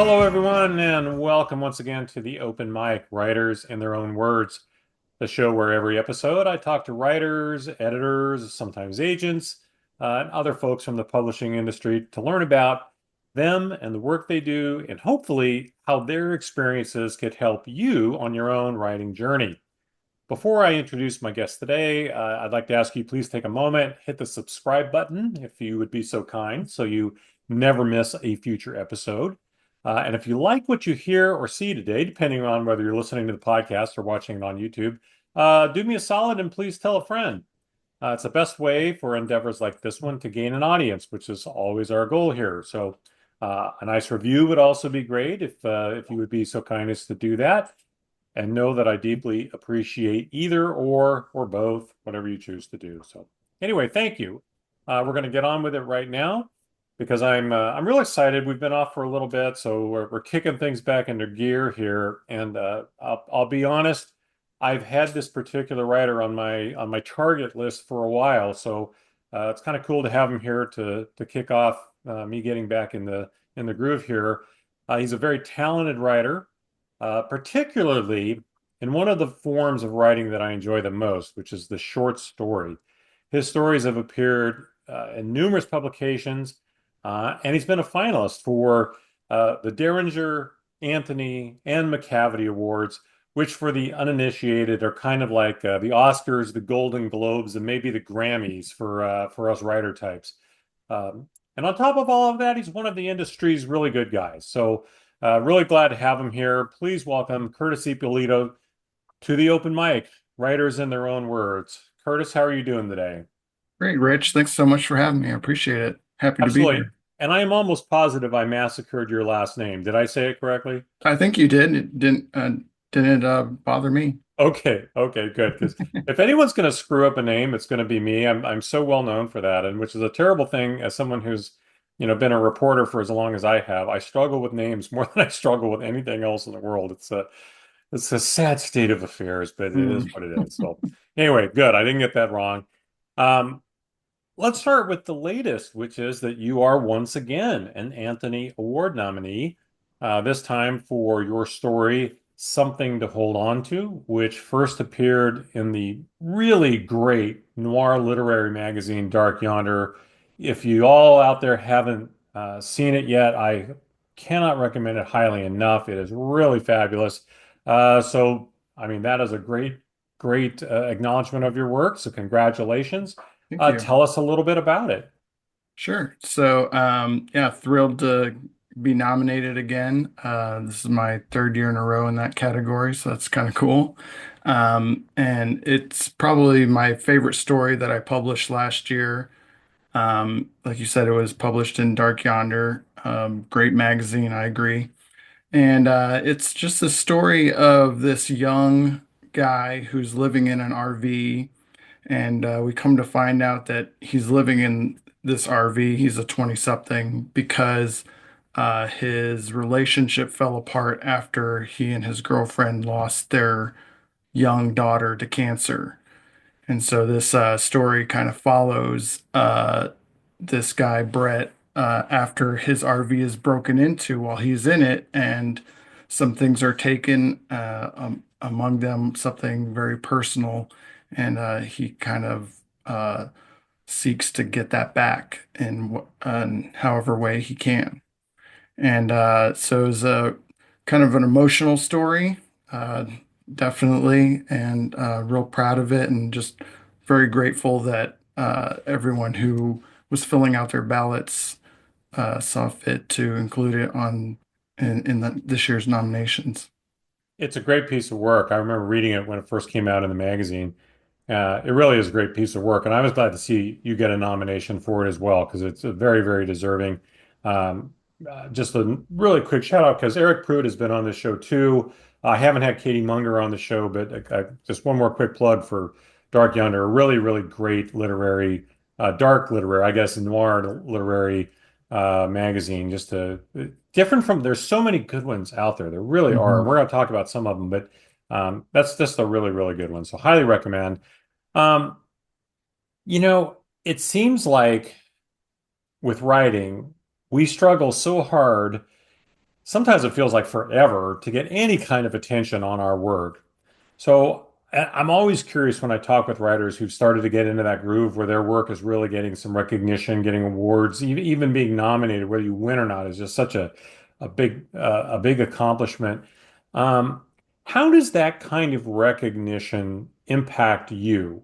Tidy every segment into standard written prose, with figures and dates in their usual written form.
Well, hello everyone, and welcome once again to the Open Mic Writers in Their Own Words, the show where every episode I talk to writers, editors, sometimes agents, and other folks from the publishing industry to learn about them and the work they do, and hopefully how their experiences could help you on your own writing journey. Before I introduce my guest today, I'd like to ask you please take a moment, hit the subscribe button if you would be so kind, so you never miss a future episode. And if you like what you hear or see today, depending on whether you're listening to the podcast or watching it on YouTube, do me a solid and please tell a friend. It's the best way for endeavors like this one to gain an audience, which is always our goal here. So, a nice review would also be great if you would be so kind as to do that. And know that I deeply appreciate either or both, whatever you choose to do. So, anyway, thank you. We're going to get on with it right now because I'm real excited. We've been off for a little bit, so we're kicking things back into gear here. And I'll be honest, I've had this particular writer on my target list for a while, so it's kind of cool to have him here to kick off me getting back in the groove here. He's a very talented writer, particularly in one of the forms of writing that I enjoy the most, which is the short story. His stories have appeared in numerous publications, and he's been a finalist for the Derringer, Anthony, and Macavity Awards, which for the uninitiated are kind of like the Oscars, the Golden Globes, and maybe the Grammys for us writer types. And on top of all of that, he's one of the industry's really good guys. So really glad to have him here. Please welcome Curtis Ippolito to the open mic, writers in their own words. Curtis, how are you doing today? Great, Rich. Thanks so much for having me. I appreciate it. Happy to be Absolutely. here. And I am almost positive I massacred your last name. Did I say it correctly? I think you did. It didn't bother me. Okay, good. Because if anyone's going to screw up a name, it's going to be me. I'm so well known for that, and which is a terrible thing as someone who's, been a reporter for as long as I have. I struggle with names more than I struggle with anything else in the world. It's a sad state of affairs, but it is Hmm. what it is. So anyway, good. I didn't get that wrong. Um, let's start with the latest, which is that you are once again an Anthony Award nominee, this time for your story, Something to Hold On To, which first appeared in the really great noir literary magazine Dark Yonder. If you all out there haven't seen it yet, I cannot recommend it highly enough. It is really fabulous. I mean, that is a great acknowledgement of your work. So, congratulations. Thank you. Tell us a little bit about it. Sure. Yeah, thrilled to be nominated again. This is my third year in a row in that category, so that's kind of cool. And it's probably my favorite story that I published last year. Like you said, it was published in Dark Yonder. Great magazine, I agree. And it's just the story of this young guy who's living in an RV. And we come to find out that he's living in this RV. He's a 20-something because his relationship fell apart after he and his girlfriend lost their young daughter to cancer. And so this story kind of follows this guy, Brett, after his RV is broken into while he's in it, and some things are taken, among them something very personal, and he kind of seeks to get that back in however way he can. And so it's a kind of an emotional story, uh, definitely, and real proud of it, and just very grateful that everyone who was filling out their ballots saw fit to include it in this year's nominations. It's a great piece of work. I remember reading it when it first came out in the magazine. It really is a great piece of work, and I was glad to see you get a nomination for it as well because it's a very deserving. Just a really quick shout out because Eric Pruitt has been on this show too. I haven't had Katie Munger on the show, but just one more quick plug for Dark Yonder, a really great literary, dark literary, I guess, noir literary magazine. Different from, there's so many good ones out there. There really are. And Mhm. we're going to talk about some of them, but that's just a really good one. So highly recommend. Um, it seems like with writing, we struggle so hard sometimes it feels like forever to get any kind of attention on our work. So I'm always curious when I talk with writers who've started to get into that groove where their work is really getting some recognition, getting awards, even being nominated, whether you win or not, is just such a big accomplishment. Um, how does that kind of recognition impact you?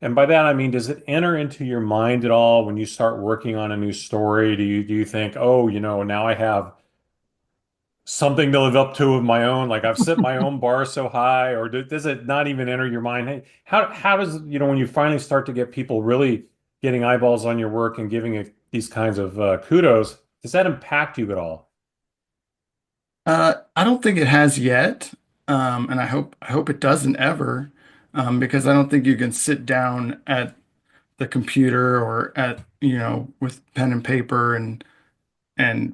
And by that I mean, does it enter into your mind at all when you start working on a new story? Do you think, oh, now I have something to live up to of my own. Like I've set my own bar so high, or does it not even enter your mind? Hey, how does, when you finally start to get people really getting eyeballs on your work and giving it these kinds of kudos, does that impact you at all? I don't think it has yet, and I hope it doesn't ever, because I don't think you can sit down at the computer or at with pen and paper and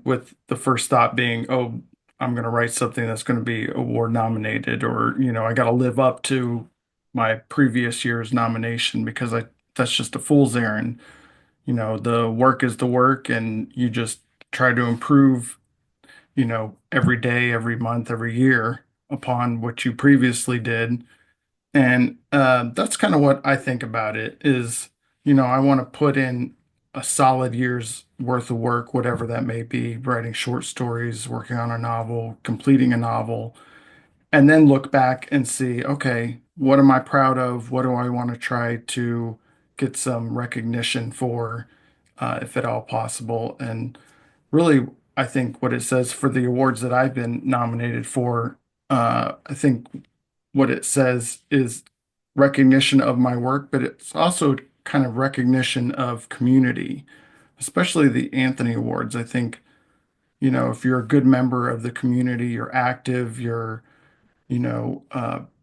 with the first thought being, oh, I'm going to write something that's going to be award nominated, or I got to live up to my previous year's nomination because I that's just a fool's errand. The work is the work, and you just try to improve every day, every month, every year upon what you previously did. And that's kind of what I think about it is, I want to put in a solid year's worth of work, whatever that may be, writing short stories, working on a novel, completing a novel, and then look back and see, okay, what am I proud of? What do I want to try to get some recognition for, if at all possible? And really, I think what it says for the awards that I've been nominated for, I think what it says is recognition of my work, but it's also kind of recognition of community, especially the Anthony Awards. I think, if you're a good member of the community, you're active, you're,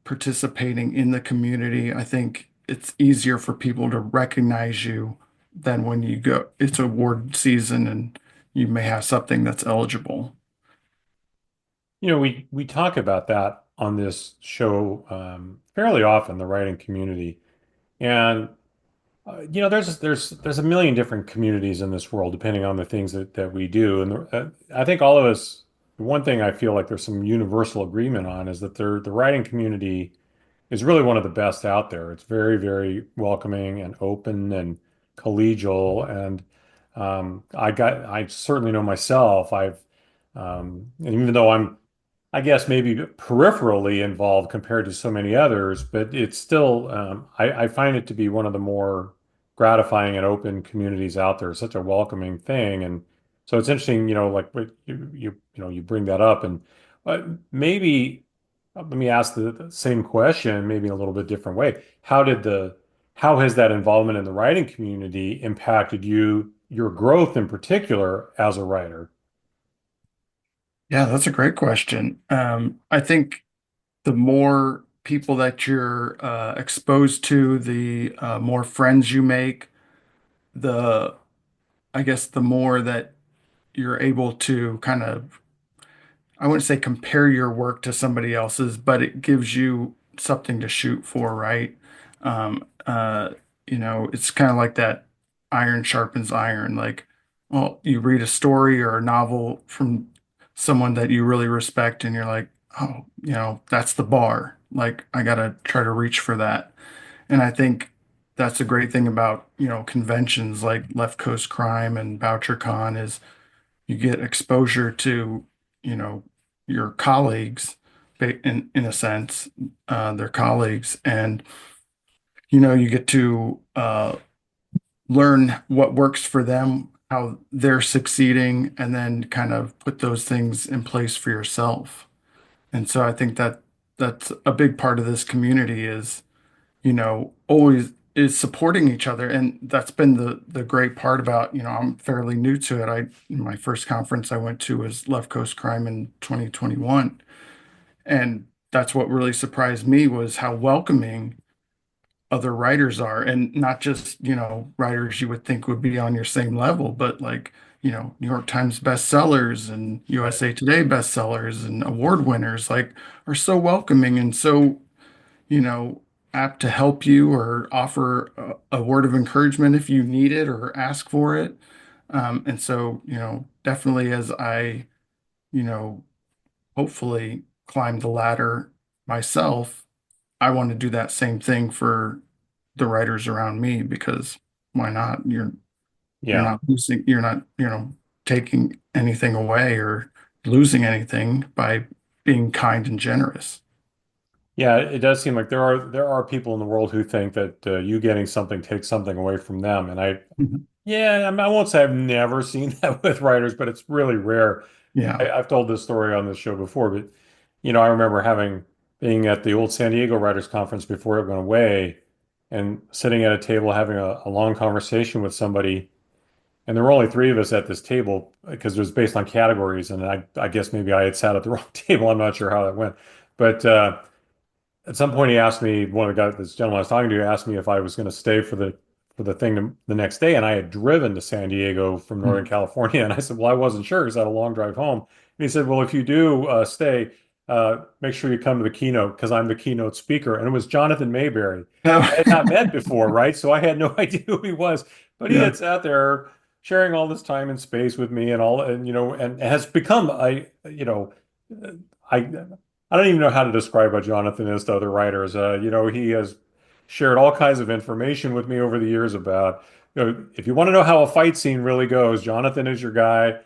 participating in the community, I think it's easier for people to recognize you than when you go, it's award season and you may have something that's eligible. We talk about that on this show fairly often, the writing community. And there's a million different communities in this world, depending on the things that we do. And I think all of us, one thing I feel like there's some universal agreement on is that the writing community is really one of the best out there. It's very, very welcoming and open and collegial. And I certainly know myself, and even though I guess maybe peripherally involved compared to so many others, but it's still, I find it to be one of the more gratifying and open communities out there. It's such a welcoming thing. And so it's interesting, like what you bring that up. And maybe let me ask the same question, maybe in a little bit different way. How has that involvement in the writing community impacted your growth in particular as a writer? Yeah, that's a great question. I think the more people that you're exposed to, the more friends you make, the I guess the more that you're able to kind of, I wouldn't say compare your work to somebody else's, but it gives you something to shoot for, right? Um, uh, it's kind of like that iron sharpens iron. Like, well, you read a story or a novel from someone that you really respect, and you're like, oh, that's the bar. Like, I gotta try to reach for that. And I think that's a great thing about, conventions like Left Coast Crime and BoucherCon is you get exposure to, you know, your colleagues in a sense, their colleagues, and you get to learn what works for them, how they're succeeding, and then kind of put those things in place for yourself. And so I think that that's a big part of this community is always is supporting each other. And that's been the great part about, I'm fairly new to it. My first conference I went to was Left Coast Crime in 2021. And that's what really surprised me was how welcoming other writers are. And not just, writers you would think would be on your same level, but like, New York Times bestsellers and Right. USA Today bestsellers and award winners like are so welcoming and so you know, apt to help you or offer a word of encouragement if you need it or ask for it. And so, definitely as I, you know, hopefully climb the ladder myself, I want to do that same thing for the writers around me because why not? You're Yeah. not losing, you're not, taking anything away or losing anything by being kind and generous. Yeah, it does seem like there are people in the world who think that you getting something takes something away from them. And Mhm. yeah, I mean, I won't say I've never seen that with writers, but it's really rare. Yeah. I've told this story on this show before, but I remember being at the old San Diego Writers Conference before it went away, and sitting at a table having a long conversation with somebody. And there were only three of us at this table because it was based on categories, and I guess maybe I had sat at the wrong table. I'm not sure how that went, but at some point he asked me, one of the guys, this gentleman I was talking to, asked me if I was going to stay for the thing the next day, and I had driven to San Diego from Northern Mm. California, and I said, well, I wasn't sure because I had a long drive home. And he said, well, if you do stay, make sure you come to the keynote because I'm the keynote speaker, and it was Jonathan Mayberry. I had not met before, right? So I had no idea who he was, but he Yeah. had sat there sharing all this time and space with me, and all, and and has become I I don't even know how to describe what Jonathan is to other writers. He has shared all kinds of information with me over the years about, if you want to know how a fight scene really goes, Jonathan is your guy.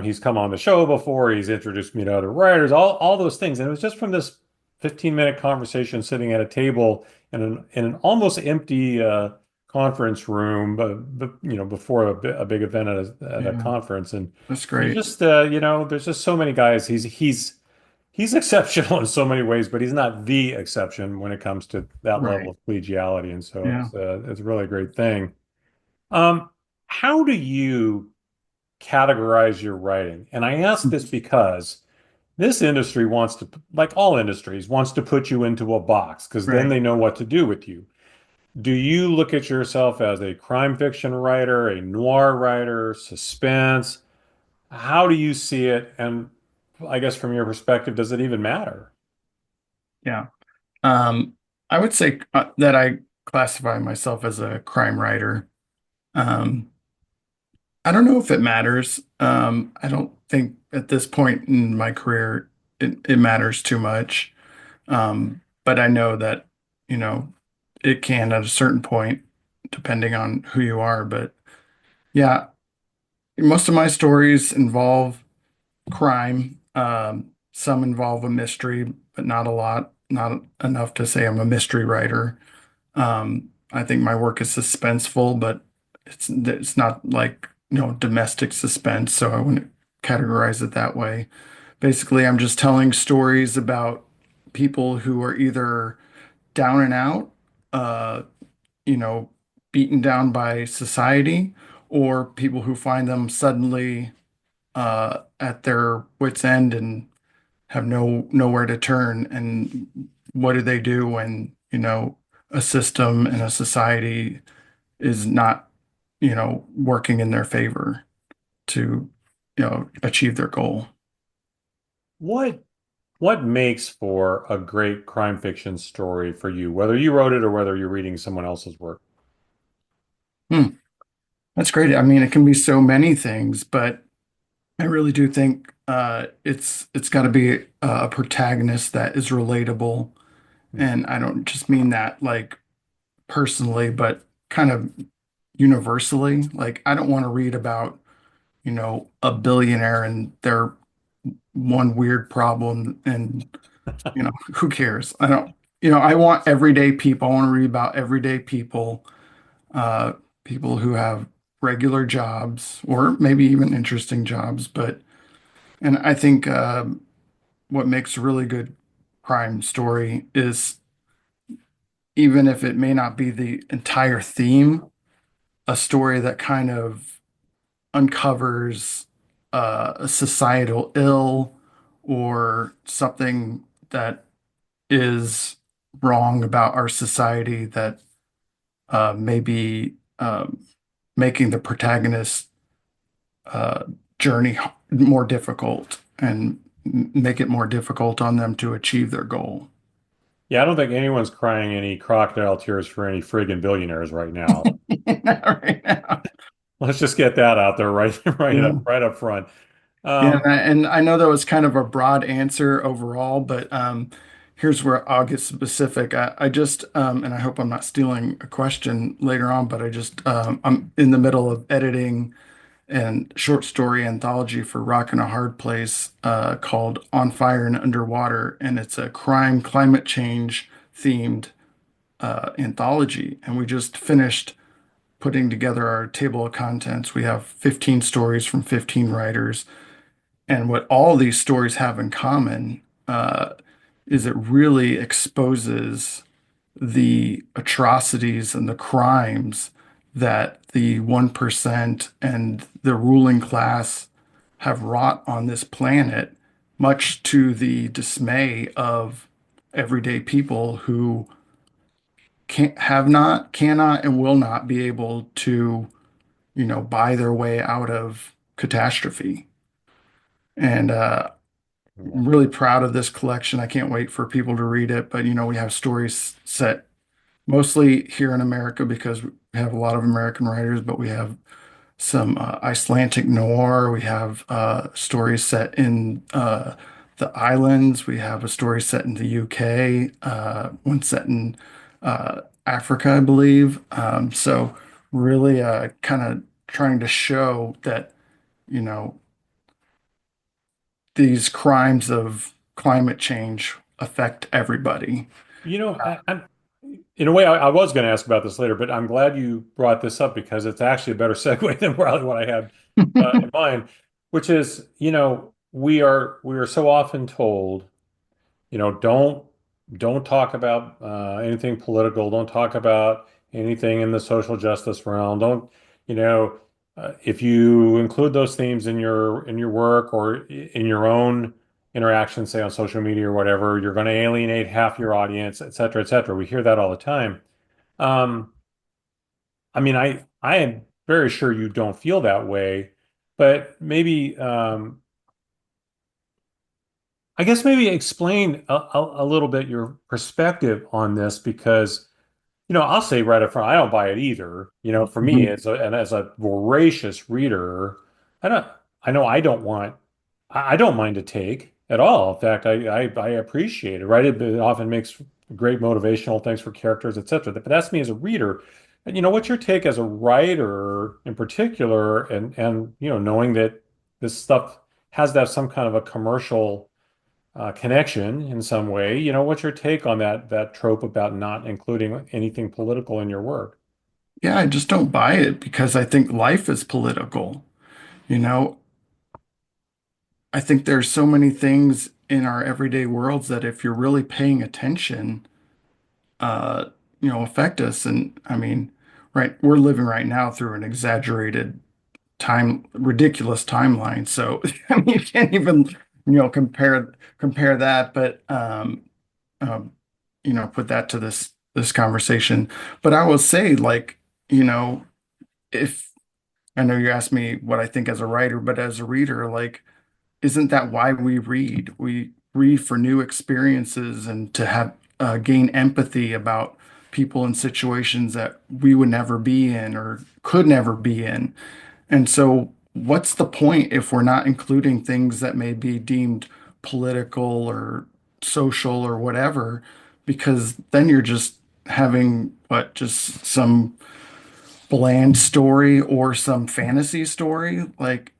He's come on the show before. He's introduced me to other writers, all those things. And it was just from this 15-minute conversation sitting at a table in an almost empty conference room, but before a big event at a Yeah. conference. And That's there's great. just, there's just so many guys. He's exceptional in so many ways, but he's not the exception when it comes to that level Right. of collegiality. And so Yeah. it's a really great thing. Um, how do you categorize your writing? And I ask this because this industry wants to, like all industries, wants to put you into a box because then Right. they know what to do with you. Do you look at yourself as a crime fiction writer, a noir writer, suspense? How do you see it? And I guess from your perspective, does it even matter? Yeah. Um, I would say that I classify myself as a crime writer. Um, I don't know if it matters. I don't think at this point in my career it matters too much. But I know that, you know, it can at a certain point, depending on who you are. But yeah, most of my stories involve crime. Some involve a mystery, but not a lot, not enough to say I'm a mystery writer. I think my work is suspenseful, but it's not like, domestic suspense, so I wouldn't categorize it that way. Basically, I'm just telling stories about people who are either down and out, uh, you know, beaten down by society, or people who find them suddenly at their wits' end and have nowhere to turn. And what do they do when, a system and a society is not, working in their favor to, achieve their goal? What what makes for a great crime fiction story for you, whether you wrote it or whether you're reading someone else's work? Hmm, that's great. I mean, it can be so many things, but I really do think it's got to be a protagonist that is relatable. And I don't just mean that like personally, but kind of universally. Like, I don't want to read about, a billionaire and their one weird problem and, who cares? I don't, I want everyday people. I want to read about everyday people, uh, people who have regular jobs or maybe even interesting jobs. And I think what makes a really good crime story is even if it may not be the entire theme, a story that kind of uncovers a societal ill or something that is wrong about our society that may be making the protagonist uh, journey more difficult and make it more difficult on them to achieve their goal. Yeah, I don't think anyone's crying any crocodile tears for any friggin' billionaires right now. Right now. Let's just get that out there right Yeah. right up front. Yeah, Um, and I know that was kind of a broad answer overall, but here's where I'll get specific. I just, and I hope I'm not stealing a question later on, but I'm in the middle of editing and short story anthology for Rock and a Hard Place called On Fire and Underwater, and it's a crime climate change themed anthology. And we just finished putting together our table of contents. We have 15 stories from 15 writers, and what all these stories have in common is it really exposes the atrocities and the crimes that the 1% and the ruling class have wrought on this planet, much to the dismay of everyday people who cannot, and will not be able to, buy their way out of catastrophe. And I'm really proud of this collection. I can't wait for people to read it. But, we have stories set mostly here in America because we have a lot of American writers, but we have some Icelandic noir. We have stories set in the islands. We have a story set in the UK, one set in Africa, I believe. So really kind of trying to show that, you know, these crimes of climate change affect everybody. in a way, I was going to ask about this later, but I'm glad you brought this up because it's actually a better segue than probably what I had in mind, which is, we are so often told, don't talk about anything political. Don't talk about anything in the social justice realm. Don't, if you include those themes in your work or in your own interaction, say on social media or whatever, you're going to alienate half your audience, et cetera, et cetera. We hear that all the time. Um, I mean, I am very sure you don't feel that way, but maybe I guess maybe explain a little bit your perspective on this because, I'll say right up front, I don't buy it either. For me, Mhm. and as a voracious reader, I don't, I know I don't mind a take at all. In fact, I appreciate it, right? It often makes great motivational things for characters, etc. But that's me as a reader. And what's your take as a writer in particular, and knowing that this stuff has to have some kind of a commercial connection in some way. What's your take on that trope about not including anything political in your work? Yeah, I just don't buy it because I think life is political. You know, I think there's so many things in our everyday worlds that if you're really paying attention, uh, affect us. And I mean, right, we're living right now through an exaggerated ridiculous timeline. So I mean, you can't even, compare that, but um, put that to this conversation. But I will say, like, you know, if I know you asked me what I think as a writer, but as a reader, like, isn't that why we read? We read for new experiences and to have gain empathy about people in situations that we would never be in or could never be in. And so, what's the point if we're not including things that may be deemed political or social or whatever? Because then you're just having just some bland story or some fantasy story. Like,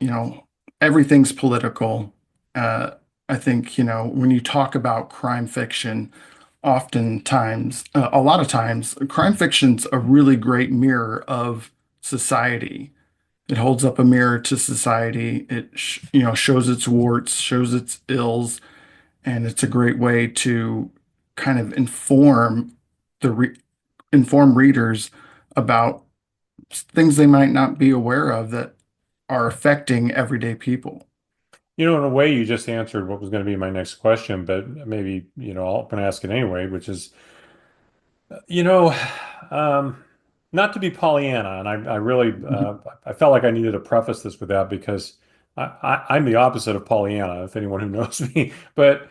you know, everything's political. Uh, I think, when you talk about crime fiction, oftentimes, a lot of times, crime fiction's a really great mirror of society. It holds up a mirror to society. It shows its warts, shows its ills, and it's a great way to kind of inform readers about things they might not be aware of that are affecting everyday people. In a way, you just answered what was going to be my next question, but maybe, I'm going to ask it anyway, which is, you know, um, not to be Pollyanna, and I really, I felt like I needed to preface this with that because I'm the opposite of Pollyanna, if anyone who knows me. But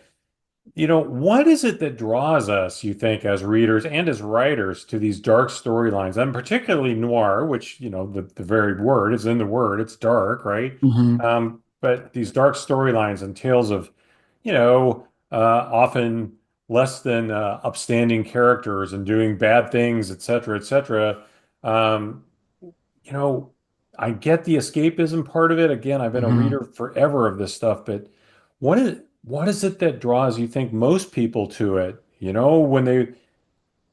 What is it that draws us, you think, as readers and as writers to these dark storylines, and particularly noir, which, the very word is in the word, it's dark, right? Hmm. But these dark storylines and tales of, often less than upstanding characters and doing bad things, et cetera, et cetera. Um, you know, I get the escapism part of it. Again, I've been a Hmm. reader forever of this stuff, but what is it that draws, you think, most people to it? When they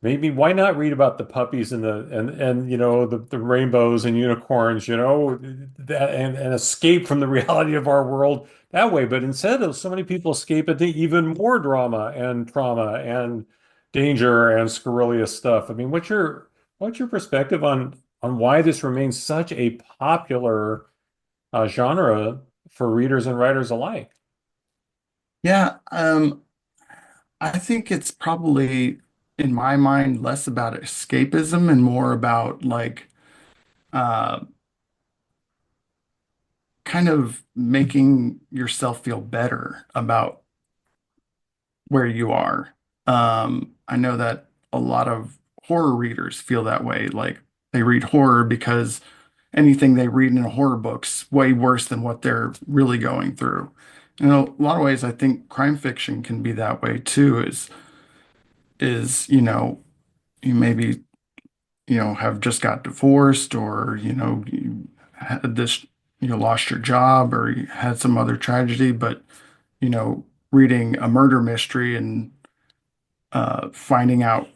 maybe why not read about the puppies and the rainbows and unicorns, that and escape from the reality of our world that way. But instead, so many people escape into even more drama and trauma and danger and scurrilous stuff. I mean, what's your perspective on why this remains such a popular genre for readers and writers alike? Yeah, I think it's probably, in my mind, less about escapism and more about like uh, kind of making yourself feel better about where you are. I know that a lot of horror readers feel that way. Like they read horror because anything they read in a horror book's way worse than what they're really going through. In a lot of ways, I think crime fiction can be that way too, is, you maybe, have just got divorced or, you had this, lost your job or you had some other tragedy, but, you know, reading a murder mystery and finding out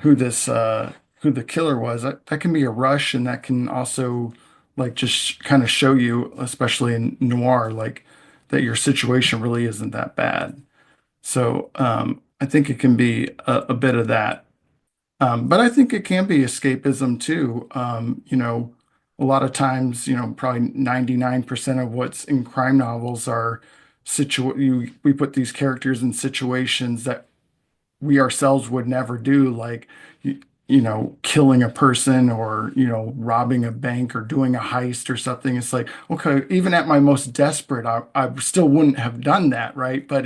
who the killer was, that can be a rush and that can also like just kind of show you, especially in noir, like that your situation really isn't that bad. So I think it can be a bit of that. But I think it can be escapism too. A lot of times, probably 99% of what's in crime novels are we put these characters in situations that we ourselves would never do, like, killing a person or, robbing a bank or doing a heist or something. It's like, okay, even at my most desperate, I still wouldn't have done that, right? But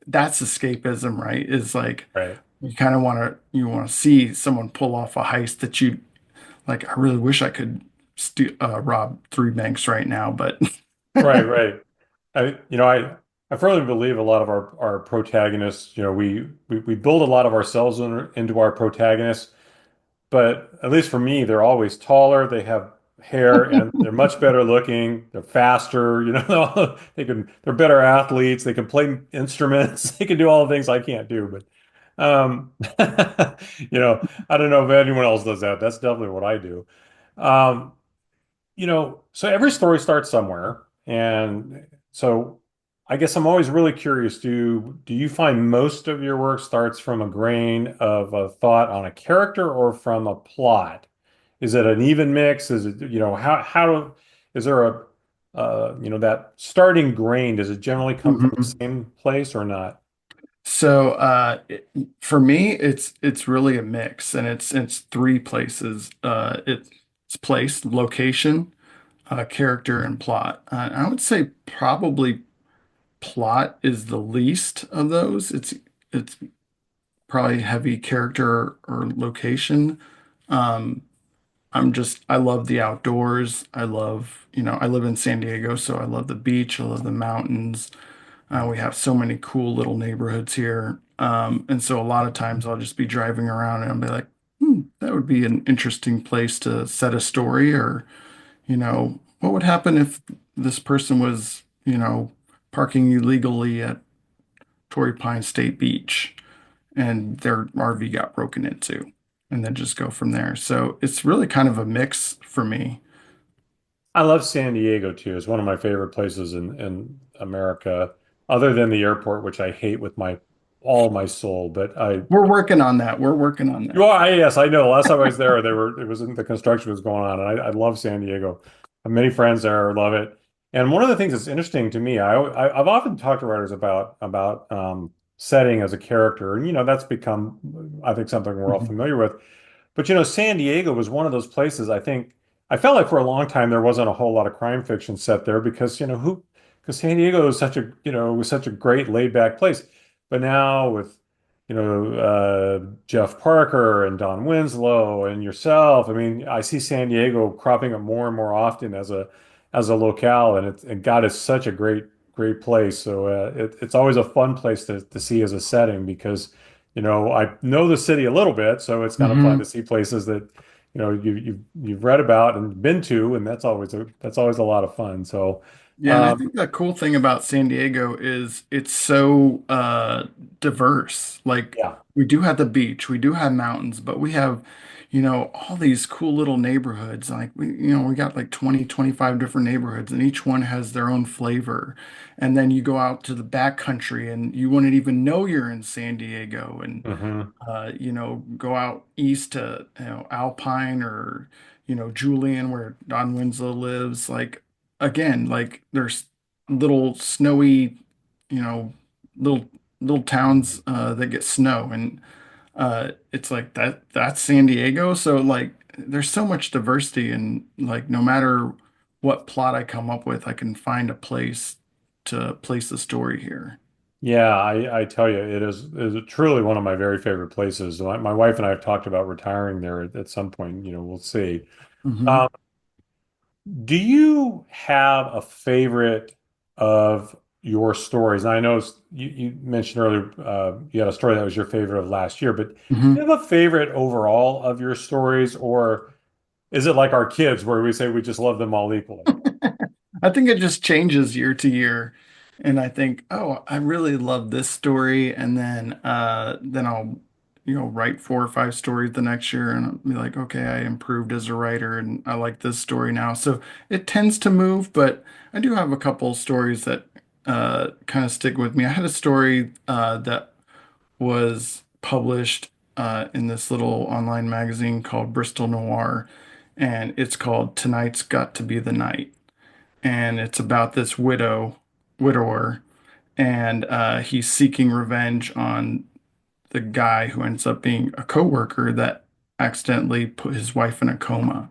that's escapism, right? Is like Right. you kind of want to see someone pull off a heist that you like. I really wish I could rob three banks right now, but Right, right. I firmly believe a lot of our protagonists, we build a lot of ourselves into our protagonists, but at least for me, they're always taller, they have hair, and they're much better looking, they're faster, they're better athletes, they can play instruments, they can do all the things I can't do, but I don't know if anyone else does that. That's definitely what I do. Um, so every story starts somewhere. And so I guess I'm always really curious, do you find most of your work starts from a grain of a thought on a character or from a plot? Is it an even mix? Is it, is there that starting grain, does it generally come from the Mhm. same place or not? So for me, it's really a mix, and it's three places. It's place, location, character, and plot. I would say probably plot is the least of those. It's probably heavy character or location. Um, I love the outdoors. I live in San Diego, so I love the beach. I love the mountains. We have so many cool little neighborhoods here. And so a lot of times I'll just be driving around and I'll be like, that would be an interesting place to set a story. Or, what would happen if this person was, parking illegally at Torrey Pine State Beach and their RV got broken into, and then just go from there. So it's really kind of a mix for me. I love San Diego too. It's one of my favorite places in America, other than the airport, which I hate with my all my soul. But We're working on that. We're working on you that. are, yes, I know. Last time I was there, it was the construction was going on, and I love San Diego. I have many friends there, love it. And one of the things that's interesting to me, I've often talked to writers about setting as a character, and that's become, I think, something we're all Mhm. familiar with. But San Diego was one of those places. I felt like for a long time there wasn't a whole lot of crime fiction set there because San Diego is such a was such a great laid back place. But now with, Jeff Parker and Don Winslow and yourself, I mean, I see San Diego cropping up more and more often as a locale, and God, it's such a great place. So it's always a fun place to see as a setting because, I know the city a little bit, so it's kind of fun to Hmm. see places that, you've read about and been to, and that's always a lot of fun. So. Yeah, and I Um, think the cool thing about San Diego is it's so diverse. Like yeah. we do have the beach, we do have mountains, but we have, all these cool little neighborhoods. Like we got like 20, 25 different neighborhoods and each one has their own flavor. And then you go out to the back country and you wouldn't even know you're in San Diego and Hmm. go out east to, Alpine or, Julian, where Don Winslow lives. Like, again, like there's little snowy, you know, little little towns that get snow, and it's like that's San Diego. So like, there's so much diversity, and like, no matter what plot I come up with, I can find a place to place the story here. Yeah, I tell you, it is truly one of my very favorite places. My wife and I have talked about retiring there at some point. We'll see. Hmm. Um, do you have a favorite of your stories? And I know you mentioned earlier you had a story that was your favorite of last year, but do Hmm. you have a favorite overall of your stories, or is it like our kids where we say we just love them all equally? I think it just changes year to year. And I think, oh, I really love this story. And then I'll, write 4 or 5 stories the next year and I'll be like, okay, I improved as a writer and I like this story now. So it tends to move, but I do have a couple stories that kind of stick with me. I had a story that was published in this little online magazine called Bristol Noir, and it's called Tonight's Got to Be the Night, and it's about this widower, and he's seeking revenge on the guy who ends up being a coworker that accidentally put his wife in a coma.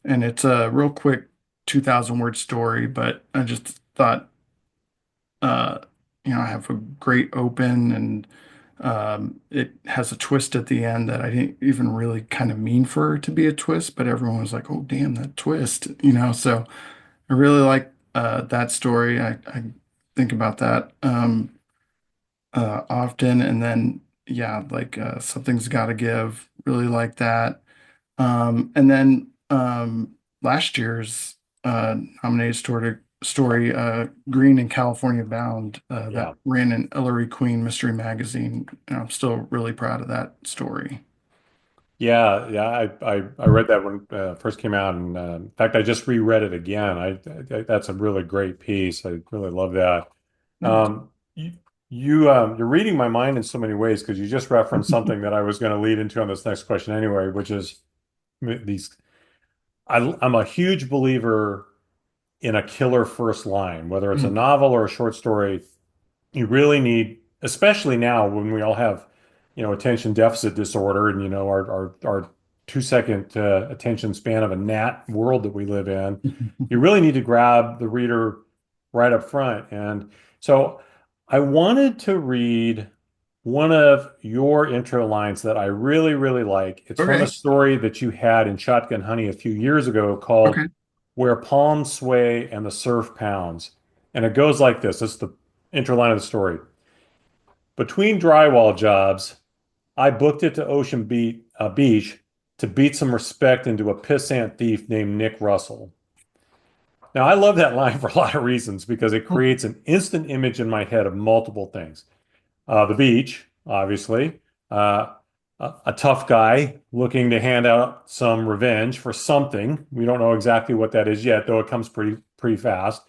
And it's a real quick 2,000 word story, but I just thought, uh, I have a great open, and it has a twist at the end that I didn't even really kind of mean for it to be a twist, but everyone was like, "Oh, damn, that twist." So I really like that story. I think about that often. And then, yeah, like Something's Gotta Give, really like that. And then last year's nominated story, Green and California Bound, Yeah. that ran in Ellery Queen Mystery Magazine. And I'm still really proud of that story. Yeah, yeah, I read that when it first came out, and in fact, I just reread it again. That's a really great piece. I really love that. Nice. You're reading my mind in so many ways because you just referenced something that I was going to lead into on this next question anyway, which is these. I'm a huge believer in a killer first line, whether it's a Mm. novel or a short story. You really need, especially now when we all have, attention deficit disorder and, our 2 second attention span of a gnat world that we live in, you really need to grab the reader right up front. And so I wanted to read one of your intro lines that I really, really like. It's from a Okay. story that you had in Shotgun Honey a few years ago called Okay. Where Palms Sway and the Surf Pounds. And it goes like this. This is the intro line of the story. Between drywall jobs, I booked it to Beach to beat some respect into a pissant thief named Nick Russell. Now, I love that line for a lot of reasons because it creates an instant image in my head of multiple things. The beach, obviously, uh, a tough guy looking to hand out some revenge for something. We don't know exactly what that is yet, though it comes pretty fast.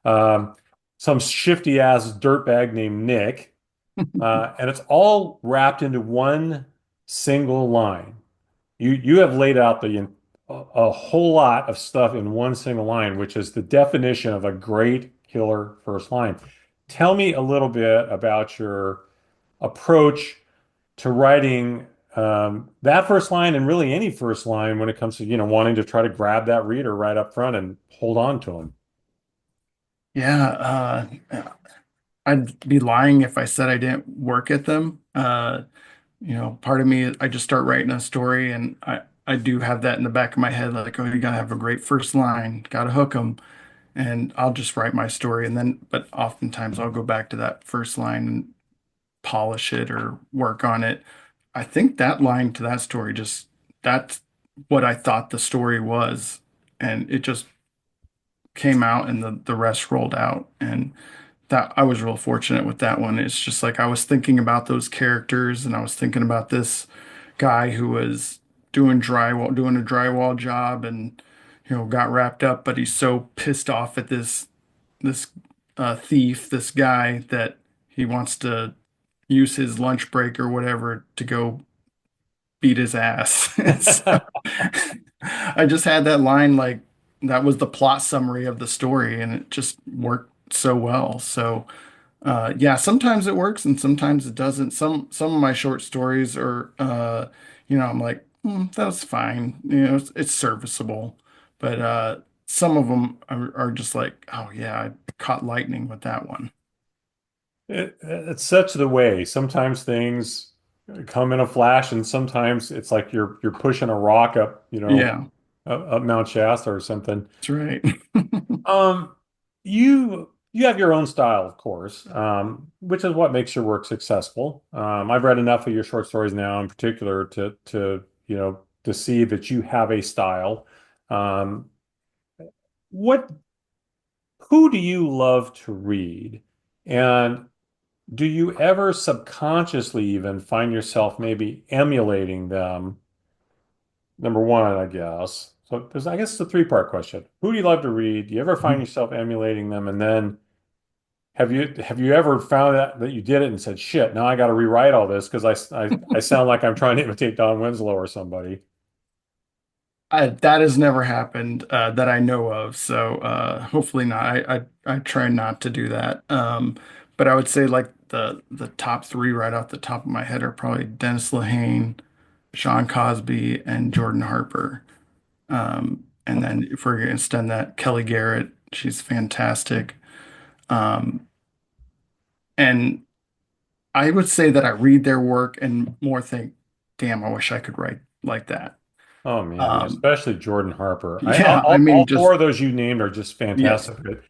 Um, some shifty ass dirtbag named Nick. And it's all wrapped into one single line. You have laid out a whole lot of stuff in one single line, which is the definition of a great killer first line. Tell me a little bit about your approach to writing that first line and really any first line when it comes to, wanting to try to grab that reader right up front and hold on to them. Yeah. I'd be lying if I said I didn't work at them. Part of me, I just start writing a story, and I do have that in the back of my head, like, oh, you gotta have a great first line, gotta hook them, and I'll just write my story, and then, but oftentimes I'll go back to that first line and polish it or work on it. I think that line to that story just that's what I thought the story was, and it just came out, and the rest rolled out, and that I was real fortunate with that one. It's just like I was thinking about those characters, and I was thinking about this guy who was doing a drywall job, and got wrapped up, but he's so pissed off at this thief, this guy, that he wants to use his lunch break or whatever to go beat his ass. And so I just had that line, like that was the plot summary of the story, and it just worked so well. So yeah, sometimes it works and sometimes it doesn't. Some of my short stories are I'm like, that was fine. It's serviceable. But some of them are just like, oh yeah, I caught lightning with that one. It's such the way. Sometimes things come in a flash, and sometimes it's like you're pushing a rock up, Yeah, up Mount Shasta or something. that's right. Um, you have your own style, of course, which is what makes your work successful. I've read enough of your short stories now, in particular, to see that you have a style. Um, what who do you love to read? And do you ever subconsciously even find yourself maybe emulating them? Number one, I guess. So I guess it's a three-part question. Who do you love to read? Do you ever find yourself emulating them? And then have you ever found that you did it and said, shit, now I got to rewrite all this because I sound like I'm trying to imitate Don Winslow or somebody. That has never happened that I know of, so hopefully not. I try not to do that. But I would say like the top three right off the top of my head are probably Dennis Lehane, Sean Cosby, and Jordan Harper. And Okay. then if we're going to extend that, Kelly Garrett, she's fantastic. Um, and I would say that I read their work and more think, damn, I wish I could write like that. Oh man, Um, especially Jordan Harper. yeah, I All mean, four just of those you named are just yes, fantastic. But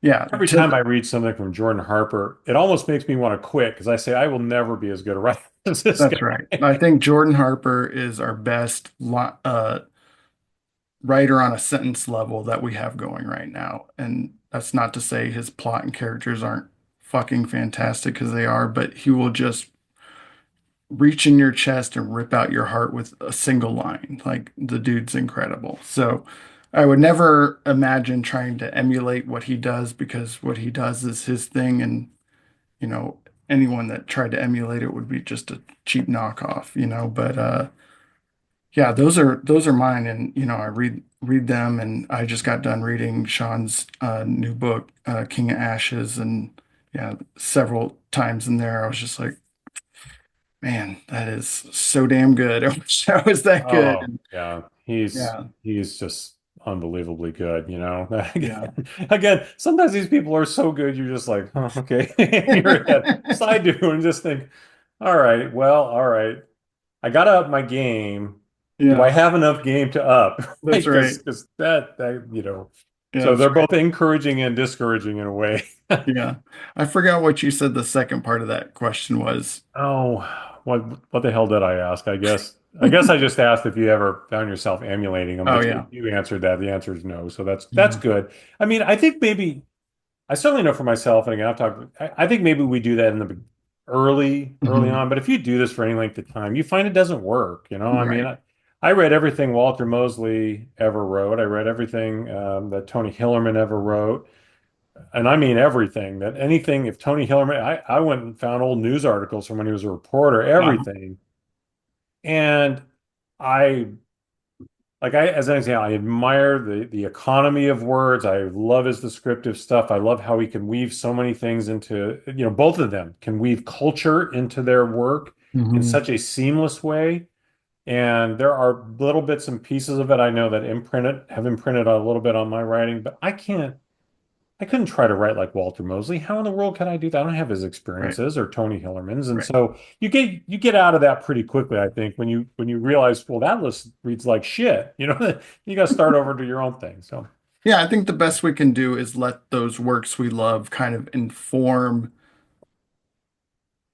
yeah. every time I read something from Jordan Harper, it almost makes me want to quit because I say I will never be as good a writer as this That's right. guy. I think Jordan Harper is our best writer on a sentence level that we have going right now. And that's not to say his plot and characters aren't fucking fantastic, because they are, but he will just reach in your chest and rip out your heart with a single line. Like the dude's incredible. So I would never imagine trying to emulate what he does, because what he does is his thing, and you know, anyone that tried to emulate it would be just a cheap knockoff, but yeah, those are mine, and I read them, and I just got done reading Sean's new book, King of Ashes, and yeah, several times in there I was just like, man, that is so damn good. I wish that was that good. Oh, And yeah. yeah, He's just unbelievably good. yeah. Again, sometimes these people are so good you're just like, oh, okay. You're at side do and just think, all right, well, all right. I gotta up my game. Do I Yeah, have enough game to up? that's Like, right. because that. Yeah, So that's they're right. both encouraging and discouraging in a way. Yeah. I forgot what you said the second part of that question was. Oh, what the hell did I ask? I guess I just asked if you ever found yourself emulating them, Oh but yeah. you answered that. The answer is no. So that's Yeah. good. I mean, I think maybe I certainly know for myself, and again, I've talked. I think maybe we do that in the early Mhm. on. But if you do this for any length of time, you find it doesn't work. I mean, Right. I read everything Walter Mosley ever wrote. I read everything that Tony Hillerman ever wrote. And I mean everything that anything, if Tony Hillerman, I went and found old news articles from when he was a reporter, Wow. everything. And I, as an example, I admire the economy of words. I love his descriptive stuff. I love how he can weave so many things into, both of them can weave culture into their work in Hmm. such a seamless way. And there are little bits and pieces of it I know that have imprinted a little bit on my writing, but I can't. I couldn't try to write like Walter Mosley. How in the world can I do that? I don't have his Right. experiences or Tony Hillerman's. And Right. so you get out of that pretty quickly, I think, when you realize, well, that list reads like shit. You got to start over to your own thing. So Yeah, I think the best we can do is let those works we love kind of inform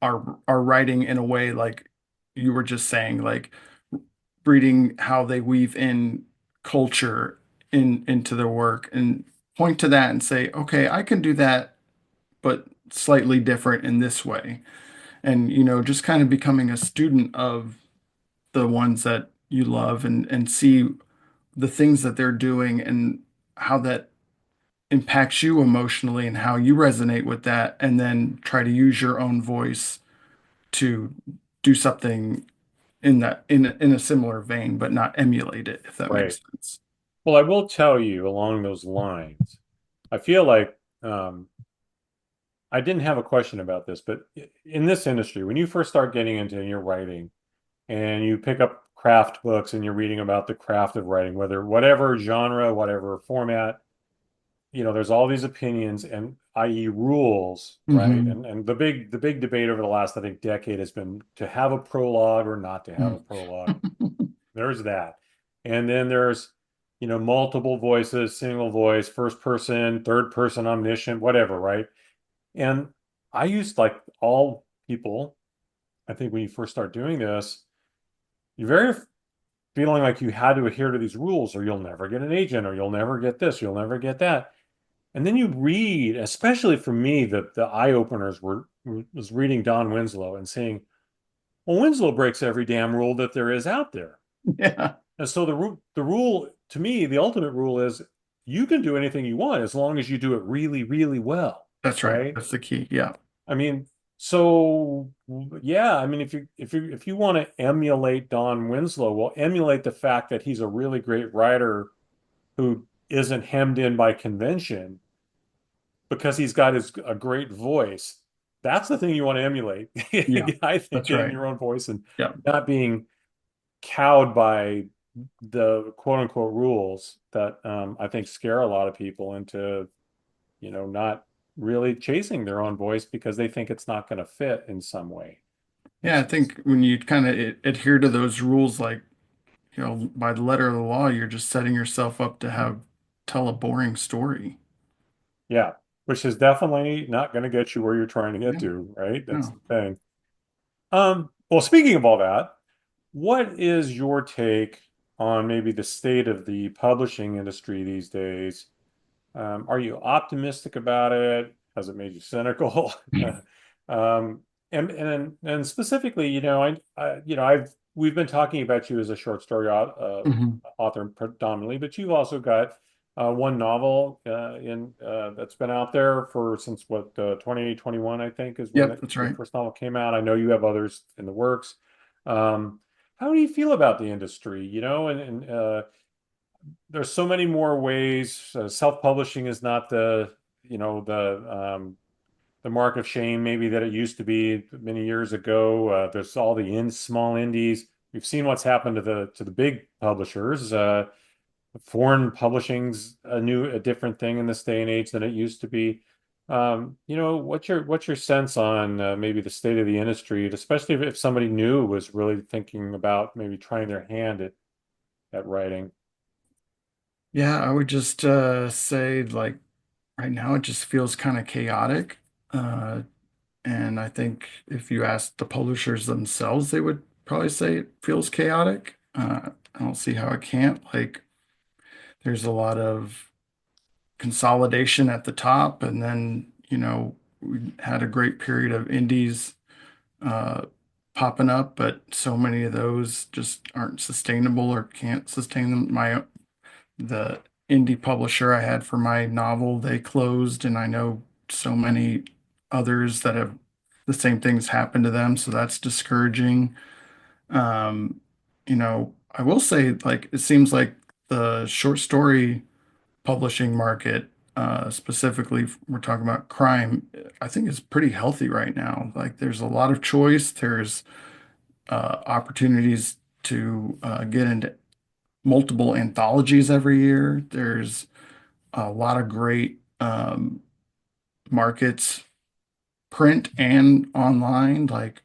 our writing in a way like you were just saying, like reading how they weave in culture into their work and point to that and say, okay, I can do that, but slightly different in this way. And, just kind of becoming a student of the ones that you love and see the things that they're doing and how that impacts you emotionally and how you resonate with that, and then try to use your own voice to do something in a similar vein, but not emulate it, if that right. makes sense. Well, I will tell you along those lines, I feel like I didn't have a question about this, but in this industry, when you first start getting into your writing and you pick up craft books and you're reading about the craft of writing, whether whatever genre, whatever format, there's all these opinions and i.e. rules, right? Hmm. And the big debate over the last, I think, decade has been to have a prologue or not to have a prologue. There's that. And then there's, multiple voices, single voice, first person, third person, omniscient, whatever, right? And I used like all people, I think when you first start doing this, you're very feeling like you had to adhere to these rules or you'll never get an agent or you'll never get this, you'll never get that. And then you read, especially for me, the eye openers was reading Don Winslow and saying, well, Winslow breaks every damn rule that there is out there. Yeah, And so the rule to me, the ultimate rule is you can do anything you want as long as you do it really, really well, that's right. right? That's the key. Yeah. I mean, so yeah, I mean, if you want to emulate Don Winslow, well, emulate the fact that he's a really great writer who isn't hemmed in by convention because he's got a great voice. That's the thing you want to emulate. Yeah. I think That's getting right. your own voice and Yeah. not being cowed by the quote unquote rules that I think scare a lot of people into, not really chasing their own voice because they think it's not going to fit in some way. Yeah, I think when you kind of adhere to those rules, like, by the letter of the law, you're just setting yourself up to have tell a boring story. Yeah, which is definitely not going to get you where you're trying to get Yeah. to, right? That's the No. thing. Well, speaking of all that, what is your take on maybe the state of the publishing industry these days? Are you optimistic about it? Has it made you cynical? Um, and specifically, we've been talking about you as a short story Hmm. author predominantly, but you've also got one novel in that's been out there for since what 2021, I think, is when Yep, that's your right. first novel came out. I know you have others in the works. Um, how do you feel about the industry? And there's so many more ways. Self-publishing is not the mark of shame maybe that it used to be many years ago. There's all the small indies. We've seen what's happened to the big publishers. Foreign publishing's a different thing in this day and age than it used to be. What's your sense on maybe the state of the industry, especially if somebody new was really thinking about maybe trying their hand at writing? Yeah, I would just say, like, right now it just feels kind of chaotic. Uh, and I think if you ask the publishers themselves, they would probably say it feels chaotic. I don't see how it can't. Like, there's a lot of consolidation at the top, and then, we had a great period of indies uh, popping up, but so many of those just aren't sustainable or can't sustain them. The indie publisher I had for my novel, they closed, and I know so many others that have the same things happen to them, so that's discouraging. Um, I will say, like, it seems like the short story publishing market, specifically, we're talking about crime, I think is pretty healthy right now. Like, there's a lot of choice. There's opportunities to get into multiple anthologies every year. There's a lot of great um, markets, print and online. Like,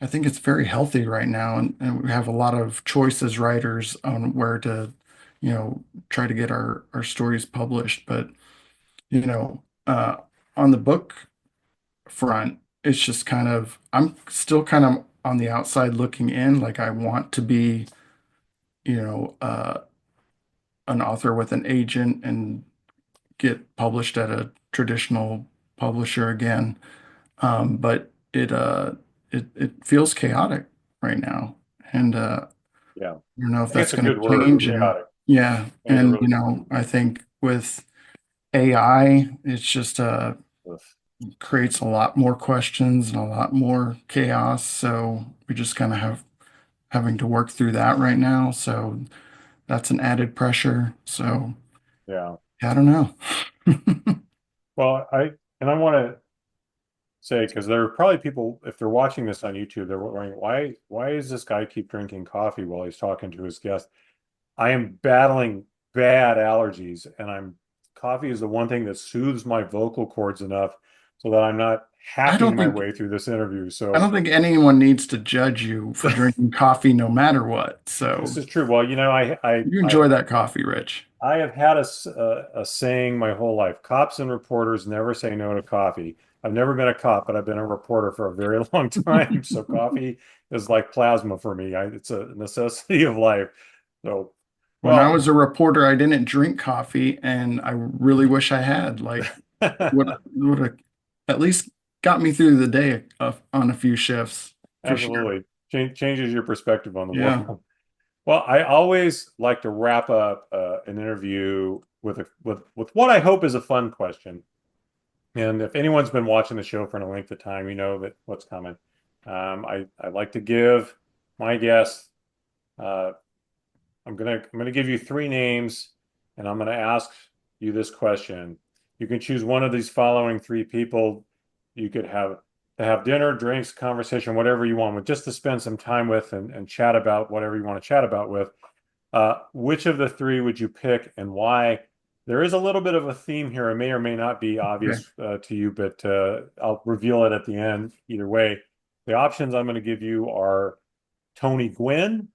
I think it's very healthy right now, and we have a lot of choice as writers on where to, try to get our stories published. But, you know, on the book front, it's just kind of, I'm still kind of on the outside looking in. Like, I want to be, you know, uh, an author with an agent and get published at a traditional publisher again. But it feels chaotic right now, and Yeah. I don't know if I think that's it's a going good to word, change. And chaotic. yeah, I think it's a and really good word. I think with AI, it's just Ugh. creates a lot more questions and a lot more chaos. So we just kind of having to work through that right now. So that's an added pressure. So Yeah. I don't know. Well, I want to say because there are probably people if they're watching this on YouTube, they're wondering why does this guy keep drinking coffee while he's talking to his guest? I am battling bad allergies, and I'm coffee is the one thing that soothes my vocal cords enough so that I'm not I hacking don't my think way through this interview. I So don't think anyone needs to judge you for drinking coffee no matter what. this So is true. Well, you enjoy that coffee, Rich. I have had a saying my whole life. Cops and reporters never say no to coffee. I've never been a cop, but I've been a reporter for a very long time. So coffee is like plasma for me. It's a necessity of life. So, When I well, was a reporter, I didn't drink coffee, and I really wish I had. Like, would have at least got me through the day on a few shifts for sure. absolutely changes your perspective on the Yeah. world. Well, I always like to wrap up an interview with what I hope is a fun question. And if anyone's been watching the show for a length of time, you know that what's coming. I like to give my guests. Uh, I'm gonna give you three names, and I'm gonna ask you this question. You can choose one of these following three people. You could have to have dinner, drinks, conversation, whatever you want with, just to spend some time with and chat about whatever you want to chat about with. Which of the three would you pick and why? There is a little bit of a theme here. It may or may not be Okay. obvious to you, but I'll reveal it at the end either way. The options I'm going to give you are Tony Gwynn,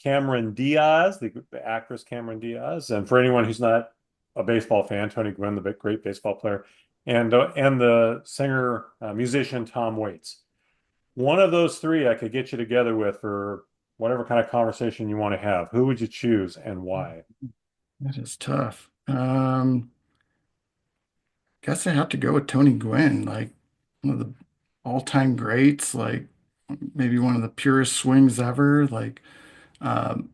Cameron Diaz, the actress Cameron Diaz, and for anyone who's not a baseball fan, Tony Gwynn, the great baseball player, and the singer musician Tom Waits. One of those three I could get you together with for whatever kind of conversation you want to have. Who would you choose and why? That is tough. Guess I have to go with Tony Gwynn, like one of the all-time greats, like maybe one of the purest swings ever. Like, um,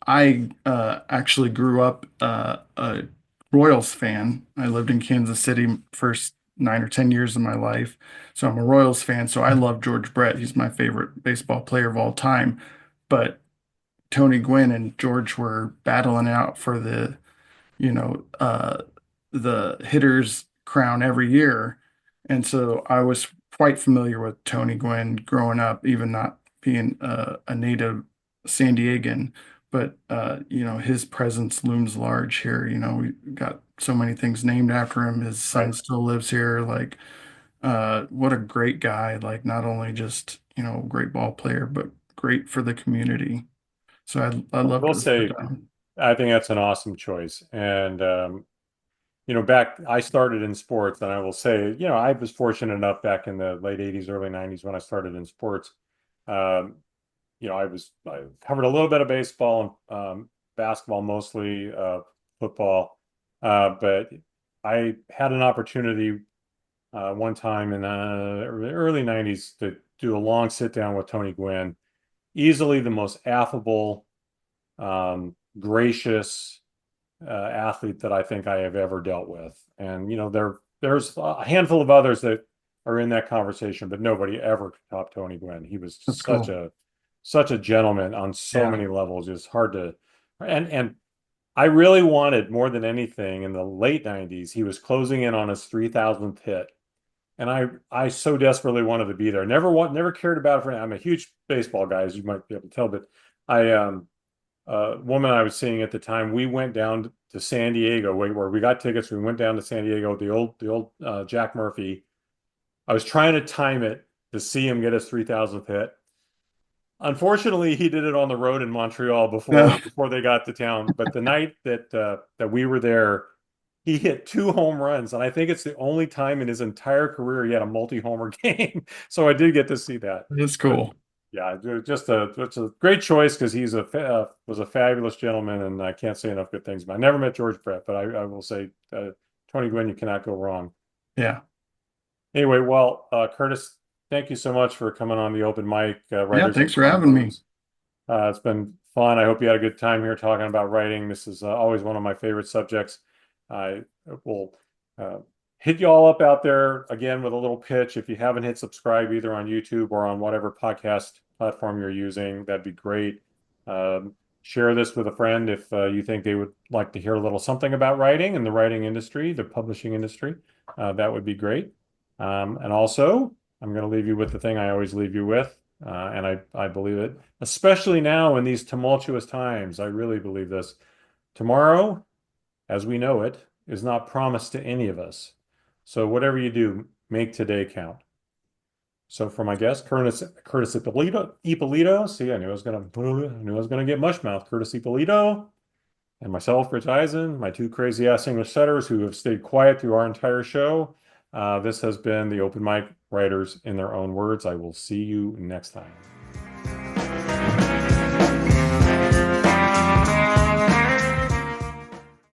I actually grew up a Royals fan. I lived in Kansas City first 9 or 10 years of my life, so I'm a Royals fan. So I love George Brett. He's my favorite baseball player of all time. But Tony Gwynn and George were battling out for you know, uh, the hitter's crown every year. And so I was quite familiar with Tony Gwynn growing up, even not being a native San Diegan. But, his presence looms large here. We got so many things named after him. His son Right. still lives here. Like, what a great guy. Like, not only just, great ball player, but great for the community. So I'd I love will to sit say, down. I think that's an awesome choice. And, back, I started in sports, and I will say, I was fortunate enough back in the late 80s, early 90s when I started in sports. Um, I covered a little bit of baseball and basketball, mostly football. But I had an opportunity one time in the early 90s to do a long sit down with Tony Gwynn, easily the most affable, gracious athlete that I think I have ever dealt with. And there's a handful of others that are in that conversation, but nobody ever could top Tony Gwynn. He was That's cool. such a gentleman on so Yeah, many levels. It's hard to and I really wanted more than anything in the late 90s. He was closing in on his 3,000th hit. And I so desperately wanted to be there. Never cared about it for. I'm a huge baseball guy, as you might be able to tell, but I woman I was seeing at the time, we went down to San Diego, where we got tickets. We went down to San Diego, the old Jack Murphy. I was trying to time it to see him get his 3,000th hit. Unfortunately, he did it on the road in Montreal No, before they got to town. But the night that we were there, he hit two home runs, and I think it's the only time in his entire career he had a multi-homer game. So I did get to see that. that's But cool. yeah, it's a great choice because he's was a fabulous gentleman, and I can't say enough good things about. I never met George Brett, but I will say Tony Gwynn, you cannot go wrong. Yeah. Anyway, well, Curtis, thank you so much for coming on the open mic, Yeah, Writers in thanks for Their Own having me. Words. It's been fun. I hope you had a good time here talking about writing. This is always one of my favorite subjects. I will uh, hit you all up out there again with a little pitch. If you haven't hit subscribe either on YouTube or on whatever podcast platform you're using, that'd be great. Um, Share this with a friend if you think they would like to hear a little something about writing and the writing industry, the publishing industry. That would be great. And also, I'm going to leave you with the thing I always leave you with, and I believe it, especially now in these tumultuous times. I really believe this. Tomorrow, as we know it, is not promised to any of us. So whatever you do, make today count. So for my guest, Curtis Ippolito, see, I knew I was gonna get mushmouth. Curtis Ippolito, and myself, Rich Eisen, my two crazy ass English setters who have stayed quiet through our entire show. This has been the Open Mic Writers in Their Own Words. I will see you next time.